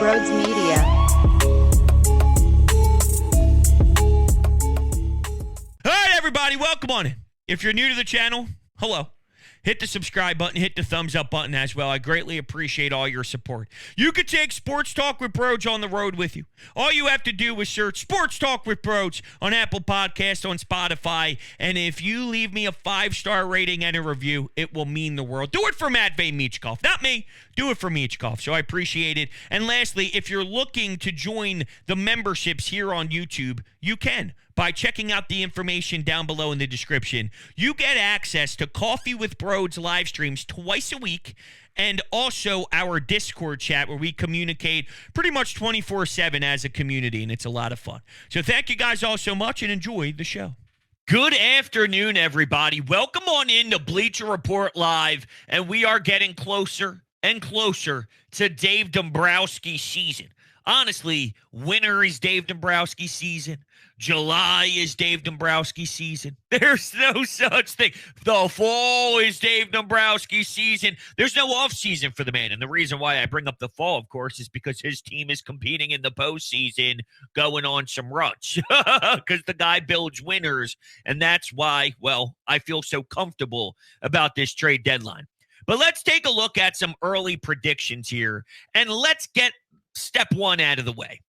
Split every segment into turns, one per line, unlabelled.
Brodes Media.
All right, everybody, welcome on in. If you're new to the channel, hello. Hit the subscribe button, hit the thumbs up button as well. I greatly appreciate all your support. You could take Sports Talk with Brodes on the road with you. All you have to do is search Sports Talk with Brodes on Apple Podcasts, on Spotify, and if you leave me a 5-star rating and a review, it will mean the world. Do it for Matvey Michkov, not me. Do it for Michkov, so I appreciate it. And lastly, if you're looking to join the memberships here on YouTube, you can. By checking out the information down below in the description, you get access to Coffee with Brodes live streams twice a week, and also our Discord chat where we communicate pretty much 24/7 as a community, and it's a lot of fun. So thank you guys all so much, and enjoy the show. Good afternoon, everybody. Welcome on in to Bleacher Report Live, and we are getting closer and closer to Dave Dombrowski's season. Honestly, winter is Dave Dombrowski's season. July is Dave Dombrowski's season. There's no such thing. The fall is Dave Dombrowski's season. There's no off season for the man. And the reason why I bring up the fall, of course, is because his team is competing in the postseason, going on some runs. Because the guy builds winners. And that's why, well, I feel so comfortable about this trade deadline. But let's take a look at some early predictions here. And let's get step one out of the way.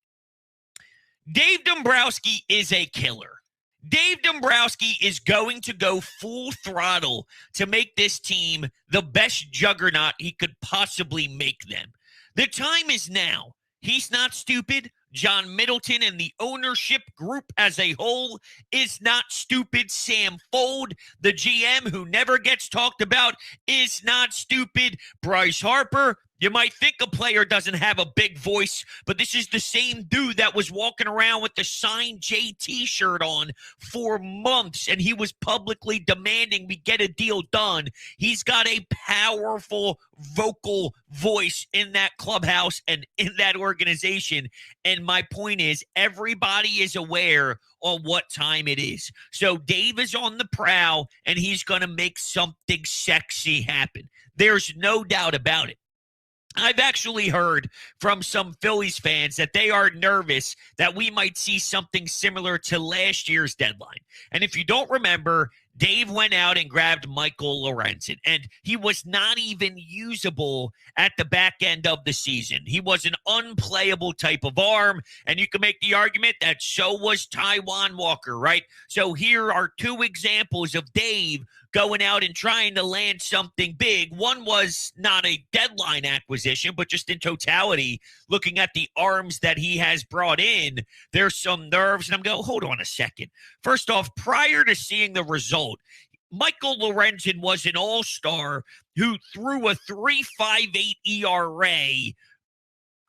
Dave Dombrowski is a killer. Dave Dombrowski is going to go full throttle to make this team the best juggernaut he could possibly make them. The time is now. He's not stupid. John Middleton and the ownership group as a whole is not stupid. Sam Fold, the GM who never gets talked about, is not stupid. Bryce Harper, you might think a player doesn't have a big voice, but this is the same dude that was walking around with the signed JT shirt on for months, and he was publicly demanding we get a deal done. He's got a powerful vocal voice in that clubhouse and in that organization, and my point is everybody is aware on what time it is. So Dave is on the prowl, and he's going to make something sexy happen. There's no doubt about it. I've actually heard from some Phillies fans that they are nervous that we might see something similar to last year's deadline. And if you don't remember, Dave went out and grabbed Michael Lorenzen, and he was not even usable at the back end of the season. He was an unplayable type of arm, and you can make the argument that so was Taijuan Walker, right? So here are two examples of Dave going out and trying to land something big. One was not a deadline acquisition, but just in totality, looking at the arms that he has brought in, there's some nerves. And I'm going, hold on a second. First off, prior to seeing the result, Michael Lorenzen was an all-star who threw a 3.58 ERA.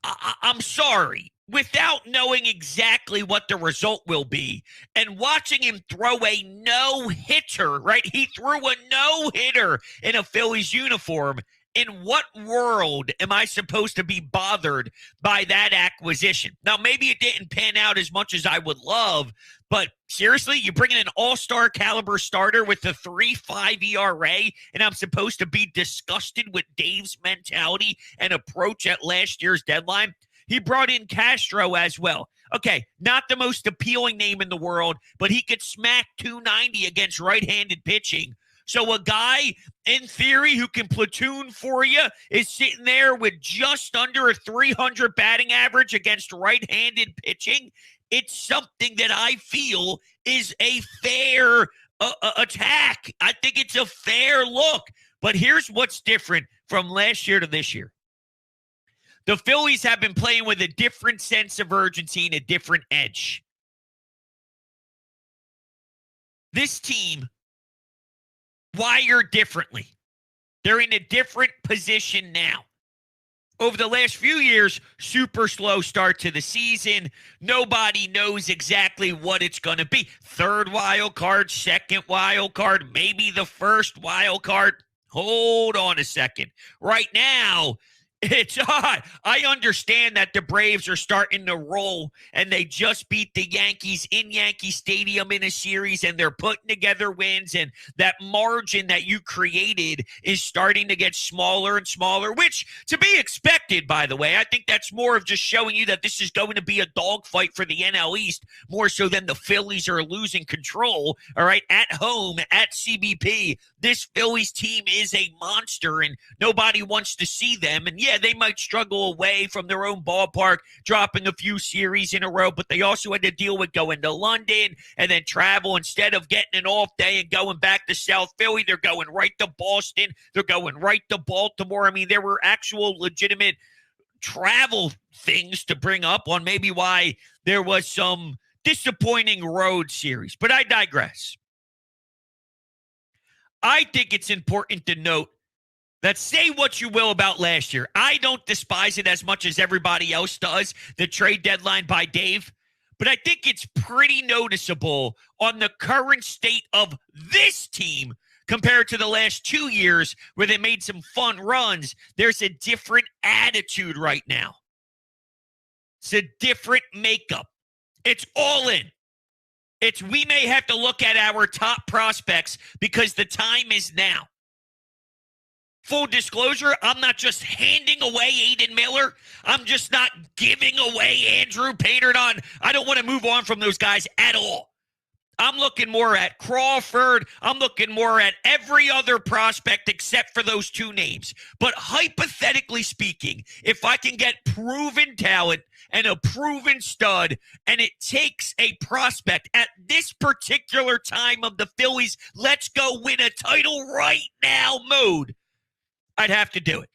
I'm sorry. Without knowing exactly what the result will be and watching him throw a no-hitter, right? He threw a no-hitter in a Phillies uniform. In what world am I supposed to be bothered by that acquisition? Now, maybe it didn't pan out as much as I would love, but seriously, you bring in an all-star caliber starter with a 3.5 ERA, and I'm supposed to be disgusted with Dave's mentality and approach at last year's deadline? He brought in Castro as well. Okay, not the most appealing name in the world, but he could smack 290 against right-handed pitching. So a guy, in theory, who can platoon for you is sitting there with just under a 300 batting average against right-handed pitching. It's something that I feel is a fair attack. I think it's a fair look. But here's what's different from last year to this year. The Phillies have been playing with a different sense of urgency and a different edge. This team wired differently. They're in a different position now. Over the last few years, super slow start to the season. Nobody knows exactly what it's going to be. Third wild card, second wild card, maybe the first wild card. Hold on a second. Right now, It's odd. I understand that the Braves are starting to roll and they just beat the Yankees in Yankee Stadium in a series and they're putting together wins, and that margin that you created is starting to get smaller and smaller, which to be expected, by the way. I think that's more of just showing you that this is going to be a dogfight for the NL East more so than the Phillies are losing control. All right, at home at CBP, this Phillies team is a monster and nobody wants to see them. And yeah, they might struggle away from their own ballpark, dropping a few series in a row, but they also had to deal with going to London and then travel. Instead of getting an off day and going back to South Philly, they're going right to Boston. They're going right to Baltimore. I mean, there were actual legitimate travel things to bring up on maybe why there was some disappointing road series, but I digress. I think it's important to note that, say what you will about last year, I don't despise it as much as everybody else does, the trade deadline by Dave, but I think it's pretty noticeable on the current state of this team compared to the last 2 years where they made some fun runs. There's a different attitude right now. It's a different makeup. It's all in. We may have to look at our top prospects because the time is now. Full disclosure, I'm not just handing away Aiden Miller. I'm just not giving away Andrew Paternon. I don't want to move on from those guys at all. I'm looking more at Crawford. I'm looking more at every other prospect except for those two names. But hypothetically speaking, if I can get proven talent and a proven stud, and it takes a prospect at this particular time of the Phillies, let's go win a title right now mode, I'd have to do it.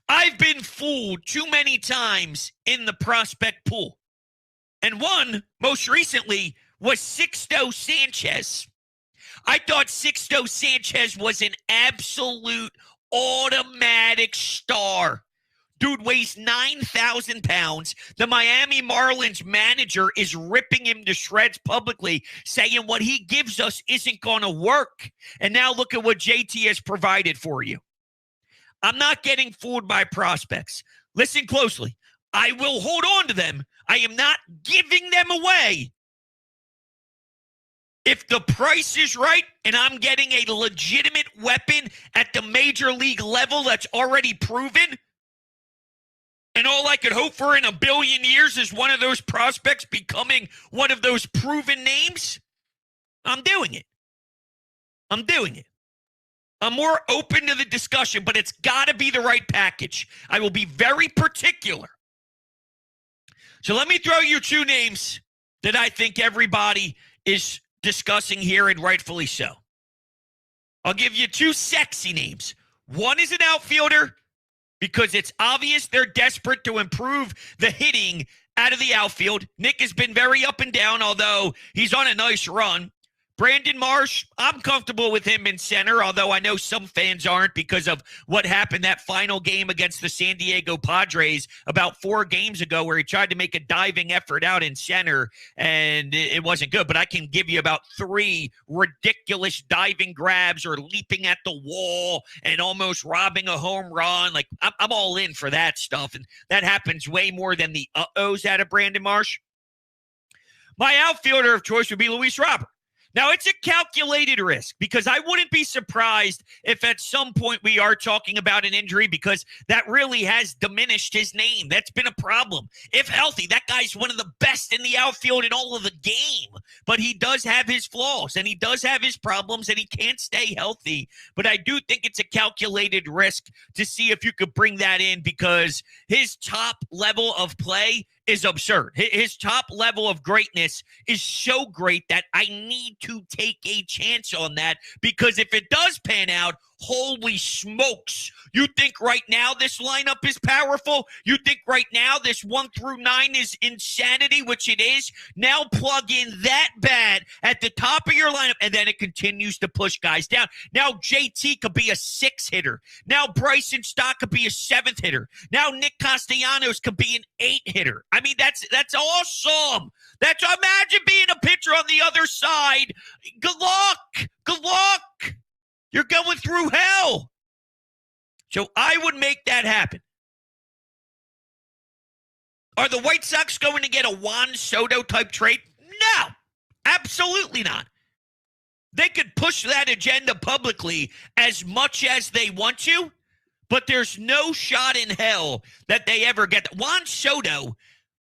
I've been fooled too many times in the prospect pool. And one, most recently, was Sixto Sanchez. I thought Sixto Sanchez was an absolute automatic star. Dude weighs 9,000 pounds. The Miami Marlins manager is ripping him to shreds publicly, saying what he gives us isn't going to work. And now look at what JT has provided for you. I'm not getting fooled by prospects. Listen closely. I will hold on to them. I am not giving them away. If the price is right and I'm getting a legitimate weapon at the major league level that's already proven, and all I could hope for in a billion years is one of those prospects becoming one of those proven names, I'm doing it. I'm doing it. I'm more open to the discussion, but it's got to be the right package. I will be very particular. So let me throw you two names that I think everybody is discussing here, and rightfully so. I'll give you two sexy names. One is an outfielder because it's obvious they're desperate to improve the hitting out of the outfield. Nick has been very up and down, although he's on a nice run. Brandon Marsh, I'm comfortable with him in center, although I know some fans aren't because of what happened that final game against the San Diego Padres about 4 games ago where he tried to make a diving effort out in center, and it wasn't good. But I can give you about 3 ridiculous diving grabs or leaping at the wall and almost robbing a home run. Like, I'm all in for that stuff, and that happens way more than the uh-ohs out of Brandon Marsh. My outfielder of choice would be Luis Robert. Now, it's a calculated risk because I wouldn't be surprised if at some point we are talking about an injury because that really has diminished his name. That's been a problem. If healthy, that guy's one of the best in the outfield in all of the game. But he does have his flaws and he does have his problems and he can't stay healthy. But I do think it's a calculated risk to see if you could bring that in because his top level of play is absurd. His top level of greatness is so great that I need to take a chance on that because if it does pan out, holy smokes. You think right now this lineup is powerful? You think right now this 1 through 9 is insanity, which it is? Now plug in that bat at the top of your lineup, and then it continues to push guys down. Now JT could be a 6 hitter. Now Bryson Stott could be a 7th hitter. Now Nick Castellanos could be an 8 hitter. I mean, that's awesome. Imagine being a pitcher on the other side. Good luck. Good luck. You're going through hell. So I would make that happen. Are the White Sox going to get a Juan Soto type trade? No, absolutely not. They could push that agenda publicly as much as they want to, but there's no shot in hell that they ever get that. Juan Soto,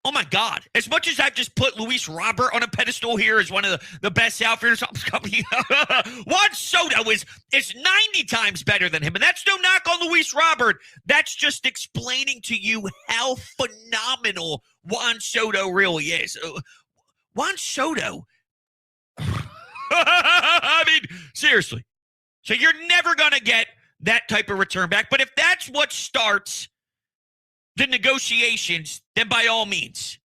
oh my God, as much as I've just put Luis Robert on a pedestal here as one of the best outfielders, Juan Soto is 90 times better than him. And that's no knock on Luis Robert. That's just explaining to you how phenomenal Juan Soto really is. Juan Soto, I mean, seriously. So you're never going to get that type of return back. But if that's what starts the negotiations, then by all means.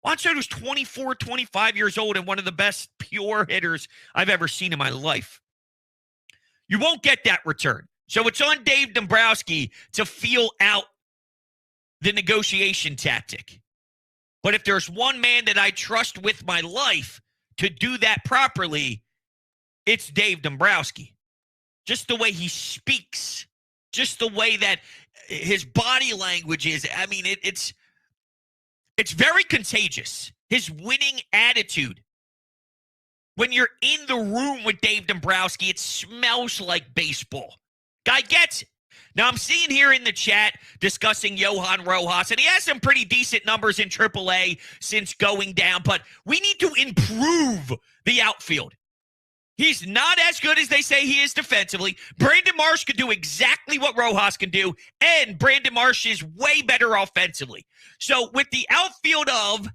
Juan Soto's 24, 25 years old and one of the best pure hitters I've ever seen in my life. You won't get that return. So it's on Dave Dombrowski to feel out the negotiation tactic. But if there's one man that I trust with my life to do that properly, it's Dave Dombrowski. Just the way he speaks, just the way that his body language is. I mean, it's very contagious. His winning attitude. When you're in the room with Dave Dombrowski, it smells like baseball. Guy gets it. Now, I'm seeing here in the chat discussing Johan Rojas, and he has some pretty decent numbers in AAA since going down, but we need to improve the outfield. He's not as good as they say he is defensively. Brandon Marsh can do exactly what Rojas can do, and Brandon Marsh is way better offensively. So with the outfield of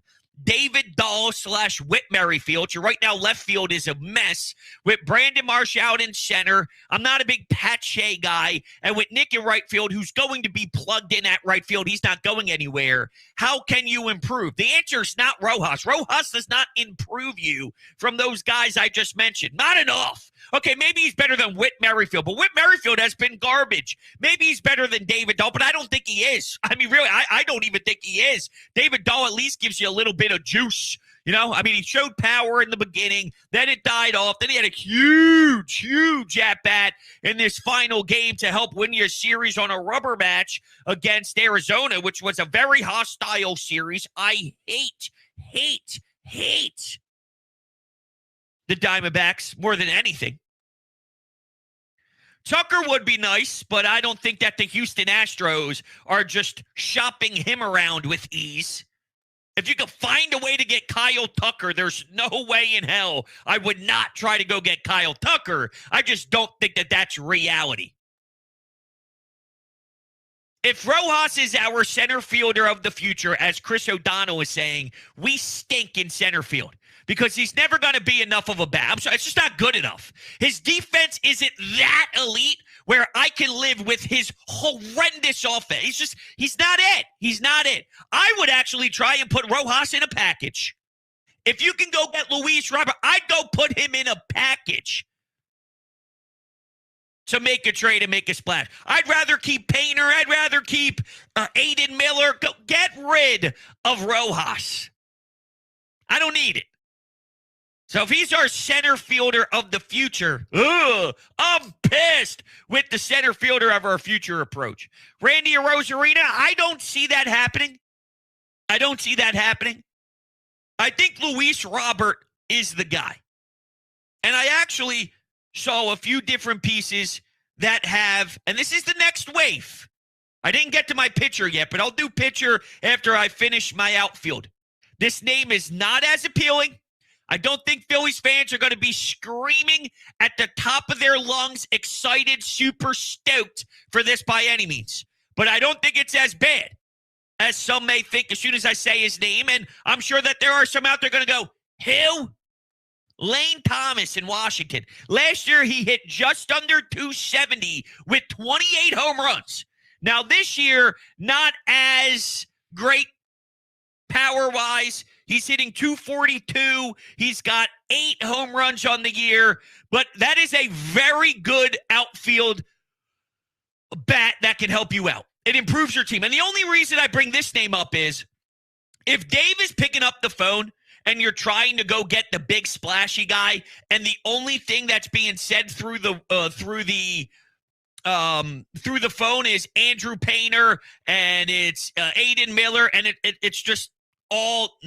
David Dahl / Whit Merrifield, right now left field is a mess. With Brandon Marsh out in center, I'm not a big Pache guy. And with Nick in right field, who's going to be plugged in at right field, he's not going anywhere. How can you improve? The answer is not Rojas. Rojas does not improve you from those guys I just mentioned. Not enough. Okay, maybe he's better than Whit Merrifield, but Whit Merrifield has been garbage. Maybe he's better than David Dahl, but I don't think he is. I mean, really, I don't even think he is. David Dahl at least gives you a little bit of juice. You know, I mean, he showed power in the beginning, then it died off, then he had a huge at-bat in this final game to help win your series on a rubber match against Arizona, which was a very hostile series. I hate the Diamondbacks more than anything. Tucker would be nice, but I don't think that the Houston Astros are just shopping him around with ease. If you could find a way to get Kyle Tucker, there's no way in hell I would not try to go get Kyle Tucker. I just don't think that that's reality. If Rojas is our center fielder of the future, as Chris O'Donnell is saying, we stink in center field because he's never going to be enough of a bat. I'm sorry, it's just not good enough. His defense isn't that elite where I can live with his horrendous offense. He's not it. He's not it. I would actually try and put Rojas in a package. If you can go get Luis Robert, I'd go put him in a package to make a trade and make a splash. I'd rather keep Painter. I'd rather keep Aiden Miller. Go get rid of Rojas. I don't need it. So if he's our center fielder of the future, I'm pissed with the center fielder of our future approach. Randy Arozarena, I don't see that happening. I think Luis Robert is the guy. And I actually saw a few different pieces that have, and this is the next wave. I didn't get to my pitcher yet, but I'll do pitcher after I finish my outfield. This name is not as appealing. I don't think Phillies fans are going to be screaming at the top of their lungs, excited, super stoked for this by any means. But I don't think it's as bad as some may think as soon as I say his name. And I'm sure that there are some out there going to go, who? Lane Thomas in Washington. Last year, he hit just under 270 with 28 home runs. Now, this year, not as great power-wise. He's hitting 242. He's got 8 home runs on the year. But that is a very good outfield bat that can help you out. It improves your team. And the only reason I bring this name up is if Dave is picking up the phone and you're trying to go get the big splashy guy, and the only thing that's being said through the through the phone is Andrew Painter and it's Aiden Miller, and it's just all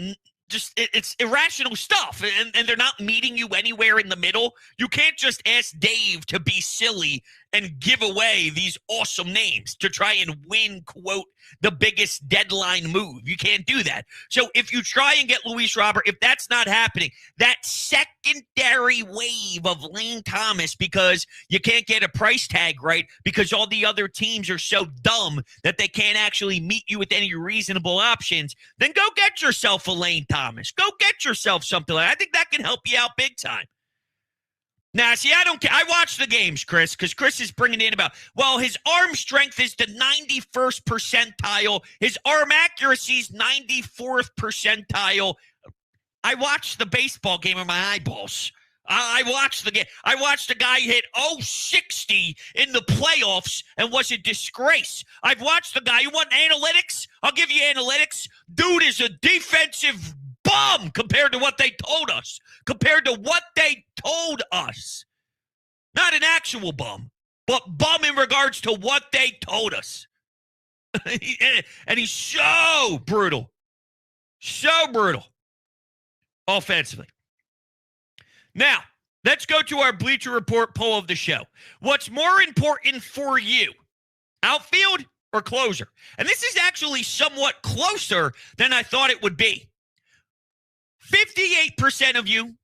it's irrational stuff, and they're not meeting you anywhere in the middle. You can't just ask Dave to be silly and give away these awesome names to try and win, quote, the biggest deadline move. You can't do that. So if you try and get Luis Robert, if that's not happening, that secondary wave of Lane Thomas, because you can't get a price tag right because all the other teams are so dumb that they can't actually meet you with any reasonable options, then go get yourself a Lane Thomas. Go get yourself something like that. I think that can help you out big time. Now, see, I don't care. I watch the games, Chris, because Chris is bringing in about, well, his arm strength is the 91st percentile. His arm accuracy is 94th percentile. I watched the baseball game with my eyeballs. I watched the game. I watched a guy hit 060 in the playoffs and was a disgrace. I've watched the guy. You want analytics? I'll give you analytics. Dude is a defensive bum compared to what they told us. Not an actual bum, but bum in regards to what they told us. And he's so brutal. Offensively. Now, let's go to our Bleacher Report poll of the show. What's more important for you, outfield or closer? And this is actually somewhat closer than I thought it would be. 58% of you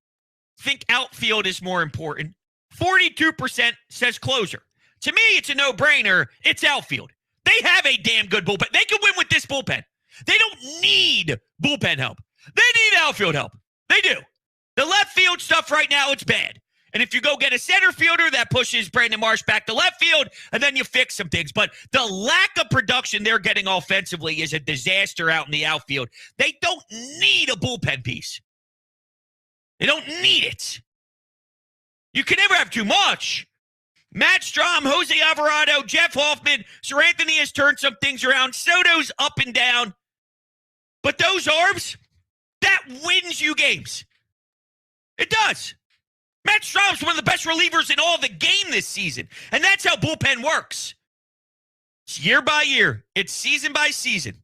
think outfield is more important. 42% says closer. To me, it's a no-brainer. It's outfield. They have a damn good bullpen. They can win with this bullpen. They don't need bullpen help. They need outfield help. They do. The left field stuff right now, it's bad. And if you go get a center fielder, that pushes Brandon Marsh back to left field, and then you fix some things. But the lack of production they're getting offensively is a disaster out in the outfield. They don't need a bullpen piece. They don't need it. You can never have too much. Matt Strom, Jose Alvarado, Jeff Hoffman, Sir Anthony has turned some things around. Soto's up and down. But those arms, that wins you games. It does. Matt Strom's one of the best relievers in all the game this season. And that's how bullpen works. It's year by year. It's season by season.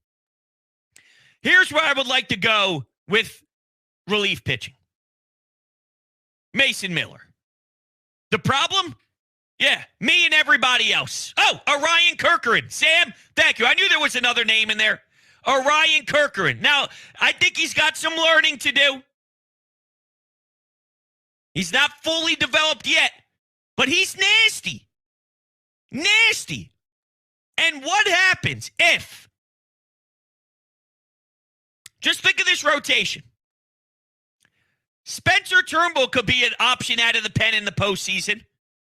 Here's where I would like to go with relief pitching. Mason Miller. The problem? Yeah, me and everybody else. Oh, Orion Kerkeren. Sam, thank you. I knew there was another name in there. Orion Kerkeren. Now, I think he's got some learning to do. He's not fully developed yet, but he's nasty. Nasty. And what happens if? Just think of this rotation. Spencer Turnbull could be an option out of the pen in the postseason.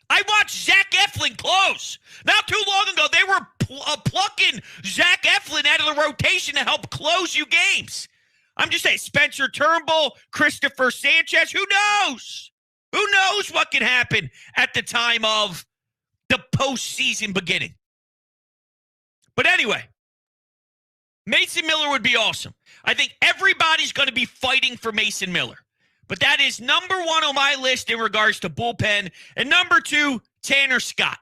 I watched Zach Eflin close. Not too long ago, they were plucking Zach Eflin out of the rotation to help close you games. I'm just saying, Spencer Turnbull, Christopher Sanchez, who knows? Who knows what can happen at the time of the postseason beginning? But anyway, Mason Miller would be awesome. I think everybody's going to be fighting for Mason Miller. But that is number one on my list in regards to bullpen. And number two, Tanner Scott.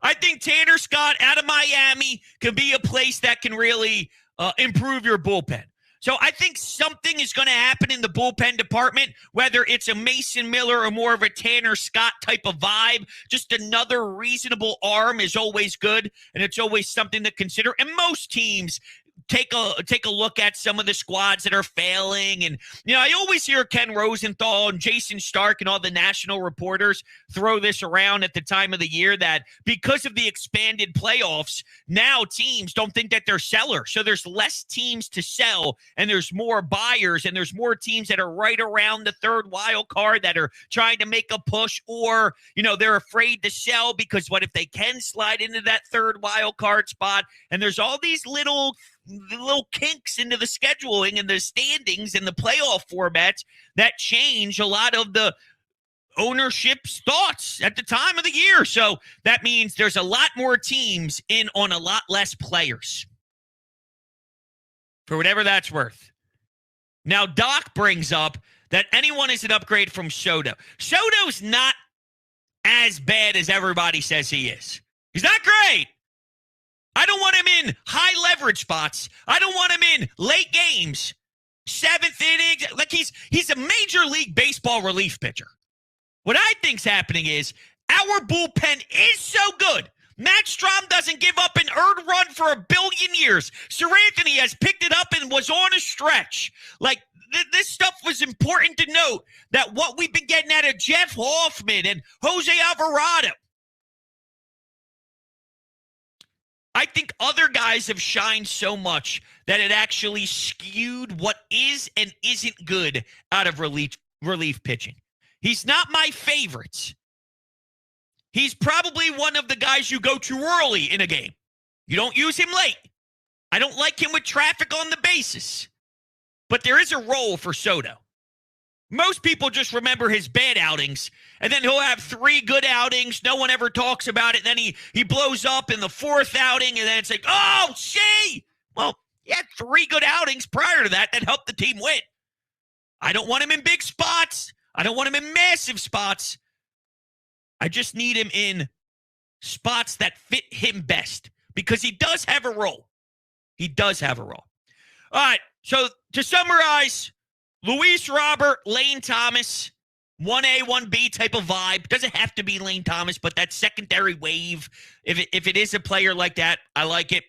I think Tanner Scott out of Miami can be a place that can really improve your bullpen. So I think something is going to happen in the bullpen department, whether it's a Mason Miller or more of a Tanner Scott type of vibe. Just another reasonable arm is always good, and it's always something to consider. And most teams take a look at some of the squads that are failing. And, you know, I always hear Ken Rosenthal and Jason Stark and all the national reporters throw this around at the time of the year that because of the expanded playoffs, now teams don't think that they're sellers. So there's less teams to sell and there's more buyers and there's more teams that are right around the third wild card that are trying to make a push, or, you know, they're afraid to sell because what if they can slide into that third wild card spot? And there's all these little kinks into the scheduling and the standings and the playoff formats that change a lot of the ownership's thoughts at the time of the year. So that means there's a lot more teams in on a lot less players, for whatever that's worth. Now, Doc brings up that anyone is an upgrade from Soto. Soto's not as bad as everybody says he is. He's not great. I don't want him in high leverage spots. I don't want him in late games, seventh inning. Like he's a major league baseball relief pitcher. What I think's happening is our bullpen is so good. Matt Strom doesn't give up an earned run for a billion years. Sir Anthony has picked it up and was on a stretch. Like, this stuff was important to note, that what we've been getting out of Jeff Hoffman and Jose Alvarado. I think other guys have shined so much that it actually skewed what is and isn't good out of relief pitching. He's not my favorite. He's probably one of the guys you go too early in a game. You don't use him late. I don't like him with traffic on the bases. But there is a role for Soto. Most people just remember his bad outings, and then he'll have 3 good outings. No one ever talks about it. Then he blows up in the 4th outing, and then it's like, oh, see? Well, he had 3 good outings prior to that helped the team win. I don't want him in big spots. I don't want him in massive spots. I just need him in spots that fit him best because he does have a role. He does have a role. All right, so to summarize, Luis Robert, Lane Thomas, 1A, 1B type of vibe. Doesn't have to be Lane Thomas, but that secondary wave, if it is a player like that, I like it.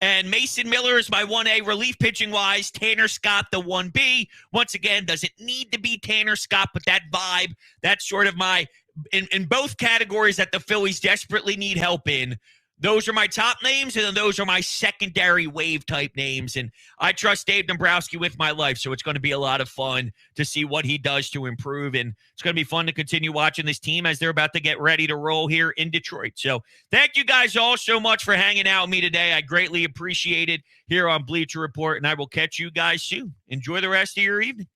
And Mason Miller is my 1A relief pitching-wise. Tanner Scott, the 1B. Once again, doesn't need to be Tanner Scott, but that vibe, that's sort of my, in both categories that the Phillies desperately need help in. Those are my top names, and then those are my secondary wave-type names. And I trust Dave Dombrowski with my life, so it's going to be a lot of fun to see what he does to improve. And it's going to be fun to continue watching this team as they're about to get ready to roll here in Detroit. So thank you guys all so much for hanging out with me today. I greatly appreciate it here on Bleacher Report, and I will catch you guys soon. Enjoy the rest of your evening.